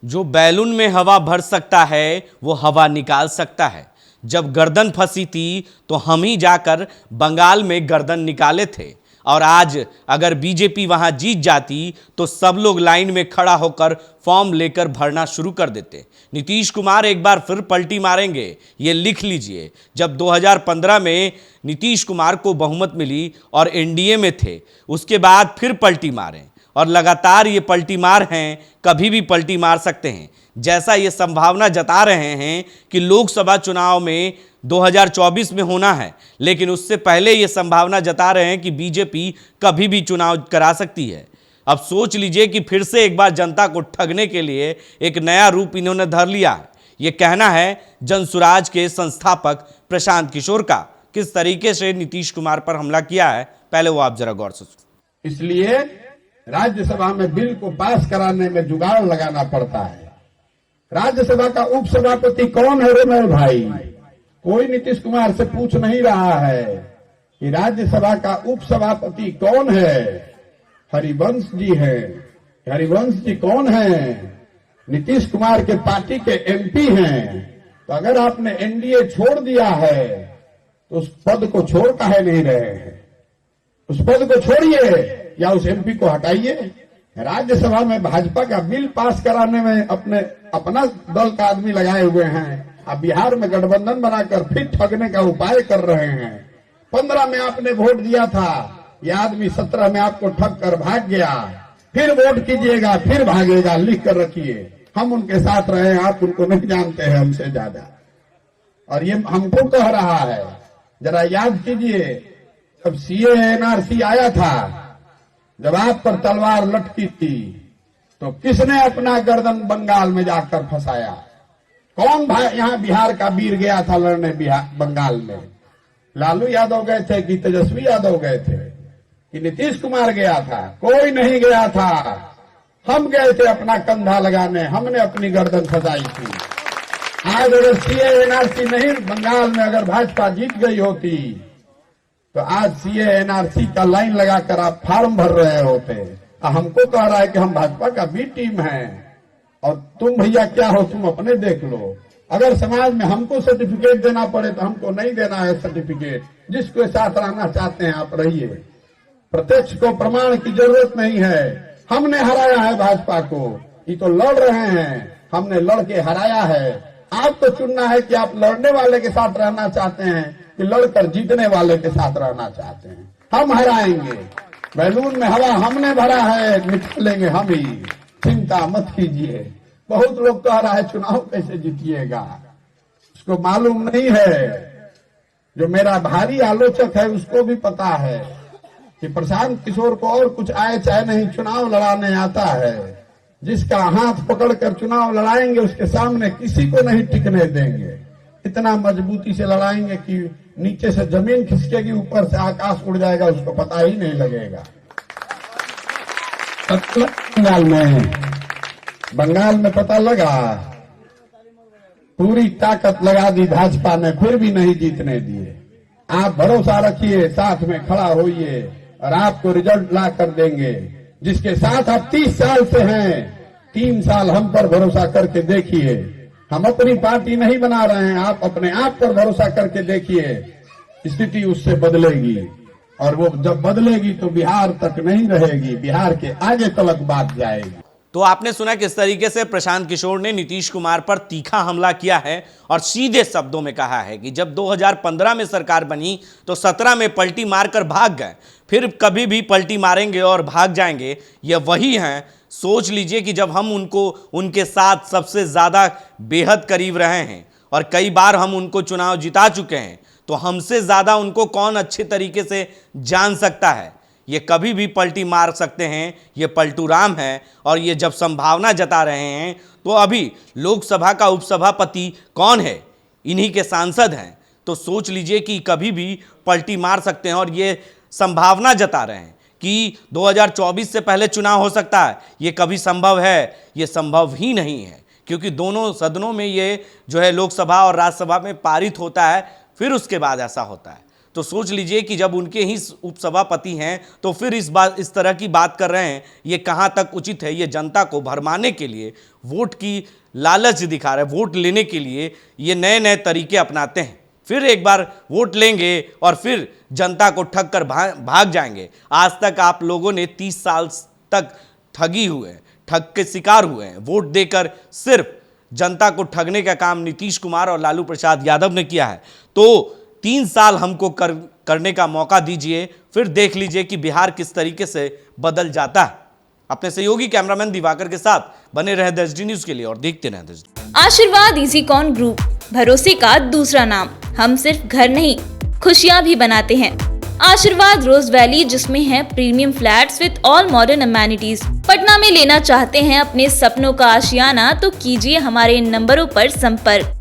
जो बैलून में हवा भर सकता है वो हवा निकाल सकता है। जब गर्दन फंसी थी तो हम ही जाकर बंगाल में गर्दन निकाले थे, और आज अगर बीजेपी वहां जीत जाती तो सब लोग लाइन में खड़ा होकर फॉर्म लेकर भरना शुरू कर देते। नीतीश कुमार एक बार फिर पलटी मारेंगे, ये लिख लीजिए। जब 2015 में नीतीश कुमार को बहुमत मिली और एनडीए में थे, उसके बाद फिर पलटी मारें, और लगातार ये पलटी मार हैं, कभी भी पलटी मार सकते हैं। जैसा ये संभावना जता रहे हैं कि लोकसभा चुनाव में 2024 में होना है, लेकिन उससे पहले ये संभावना जता रहे हैं कि बीजेपी कभी भी चुनाव करा सकती है। अब सोच लीजिए कि फिर से एक बार जनता को ठगने के लिए एक नया रूप इन्होंने धर लिया है। ये कहना है जनसुराज के संस्थापक प्रशांत किशोर का। किस तरीके से नीतीश कुमार पर हमला किया है, पहले वो आप जरा गौर से सुनिए। इसलिए राज्यसभा में बिल को पास कराने में जुगाड़ लगाना पड़ता है। राज्यसभा का उपसभापति कौन है रे मेरे भाई? कोई नीतीश कुमार से पूछ नहीं रहा है कि राज्यसभा का उपसभापति कौन है। हरिवंश जी हैं। हरिवंश जी कौन है? नीतीश कुमार के पार्टी के एमपी हैं। तो अगर आपने एनडीए छोड़ दिया है तो उस पद को छोड़ काहे नहीं रहे हैं? उस पद को छोड़िए या उस एमपी को हटाइए। राज्यसभा में भाजपा का बिल पास कराने में अपना दल का आदमी लगाए हुए हैं। अब बिहार में गठबंधन बनाकर फिर ठगने का उपाय कर रहे हैं। 15 में आपने वोट दिया था, यह आदमी 17 में आपको ठग कर भाग गया। फिर वोट कीजिएगा, फिर भागेगा। लिख कर रखिए, हम उनके साथ रहे, आप उनको नहीं जानते हैं हमसे ज्यादा। और ये हमको कह रहा है, जरा याद कीजिए, जब सीए एनआरसी आया था, जब आप पर तलवार लटकी थी, तो किसने अपना गर्दन बंगाल में जाकर फंसाया? कौन भाई यहाँ बिहार का वीर गया था लड़ने बंगाल में? लालू यादव गए थे कि तेजस्वी यादव गए थे कि नीतीश कुमार गया था? कोई नहीं गया था। हम गए थे अपना कंधा लगाने, हमने अपनी गर्दन फंसाई थी। आज अगर सीए एनआरसी नहीं, बंगाल में अगर भाजपा जीत गई होती तो आज सीए एनआरसी का लाइन लगाकर आप फार्म भर रहे होते। हमको कह रहा है कि हम भाजपा का बी टीम है और तुम भैया क्या हो, तुम अपने देख लो। अगर समाज में हमको सर्टिफिकेट देना पड़े तो हमको नहीं देना है सर्टिफिकेट। जिसके साथ रहना चाहते हैं आप रहिए। प्रत्यक्ष को प्रमाण की जरूरत नहीं है। हमने हराया है भाजपा को, ये तो लड़ रहे हैं, हमने लड़ के हराया है। आपको चुनना है कि आप लड़ने वाले के साथ रहना चाहते हैं कि लड़कर जीतने वाले के साथ रहना चाहते हैं। हम हराएंगे। बैलून में हवा हमने भरा है, निकालेंगे हम ही, चिंता मत कीजिए। बहुत लोग कह रहा है चुनाव कैसे जीतिएगा, उसको मालूम नहीं है। जो मेरा भारी आलोचक है उसको भी पता है कि प्रशांत किशोर को और कुछ आए चाहे नहीं, चुनाव लड़ाने आता है। जिसका हाथ पकड़कर चुनाव लड़ाएंगे उसके सामने किसी को नहीं टिकने देंगे। इतना मजबूती से लड़ाएंगे कि नीचे से जमीन खिसकेगी, ऊपर से आकाश उड़ जाएगा, उसको पता ही नहीं लगेगा। बंगाल में पता लगा, पूरी ताकत लगा दी भाजपा ने, फिर भी नहीं जीतने दिए। आप भरोसा रखिए, साथ में खड़ा होइए और आपको रिजल्ट ला कर देंगे। जिसके साथ आप 30 साल से हैं, 3 साल हम पर भरोसा करके देखिए। हम अपनी पार्टी नहीं बना रहे हैं, आप अपने आप पर भरोसा करके देखिए। स्थिति उससे बदलेगी, और वो जब बदलेगी तो बिहार तक नहीं रहेगी, बिहार के आगे तलक बात जाएगी। तो आपने सुना किस तरीके से प्रशांत किशोर ने नीतीश कुमार पर तीखा हमला किया है और सीधे शब्दों में कहा है कि जब 2015 में सरकार बनी तो 17 में पलटी मारकर भाग गए, फिर कभी भी पलटी मारेंगे और भाग जाएंगे। ये वही हैं। सोच लीजिए कि जब हम उनके साथ सबसे ज़्यादा बेहद करीब रहे हैं और कई बार हम उनको चुनाव जिता चुके हैं, तो हमसे ज़्यादा उनको कौन अच्छे तरीके से जान सकता है। ये कभी भी पलटी मार सकते हैं, ये पलटू राम है। और ये जब संभावना जता रहे हैं तो अभी लोकसभा का उपसभापति कौन है? इन्हीं के सांसद हैं। तो सोच लीजिए कि कभी भी पलटी मार सकते हैं, और ये संभावना जता रहे हैं कि 2024 से पहले चुनाव हो सकता है। ये कभी संभव है? ये संभव ही नहीं है, क्योंकि दोनों सदनों में ये जो है लोकसभा और राज्यसभा में पारित होता है, फिर उसके बाद ऐसा होता है। तो तो सोच लीजिए कि जब उनके ही उपसभापति हैं तो फिर इस तरह की बात कर रहे हैं, ये कहाँ तक उचित है। ये जनता को भरमाने के लिए, वोट की लालच दिखा रहे हैं, वोट लेने के लिए ये नए नए तरीके अपनाते हैं। फिर एक बार वोट लेंगे और फिर जनता को ठग कर भाग जाएंगे। आज तक आप लोगों ने 30 साल तक ठगी हुए हैं, ठग के शिकार हुए हैं। वोट देकर सिर्फ जनता को ठगने का काम नीतीश कुमार और लालू प्रसाद यादव ने किया है। तो 3 साल हमको करने का मौका दीजिए, फिर देख लीजिए कि बिहार किस तरीके से बदल जाता है। अपने सहयोगी कैमरामैन दिवाकर के साथ बने रहे DSD न्यूज के लिए और देखते रहे DSD। आशीर्वाद इजीकॉन ग्रुप, भरोसे का दूसरा नाम। हम सिर्फ घर नहीं, खुशियां भी बनाते हैं। आशीर्वाद रोज वैली, जिसमें है premium flats with all modern amenities. Patna में लेना चाहते हैं अपने सपनों का आशियाना, तो कीजिए हमारे इन नंबरों पर संपर्क।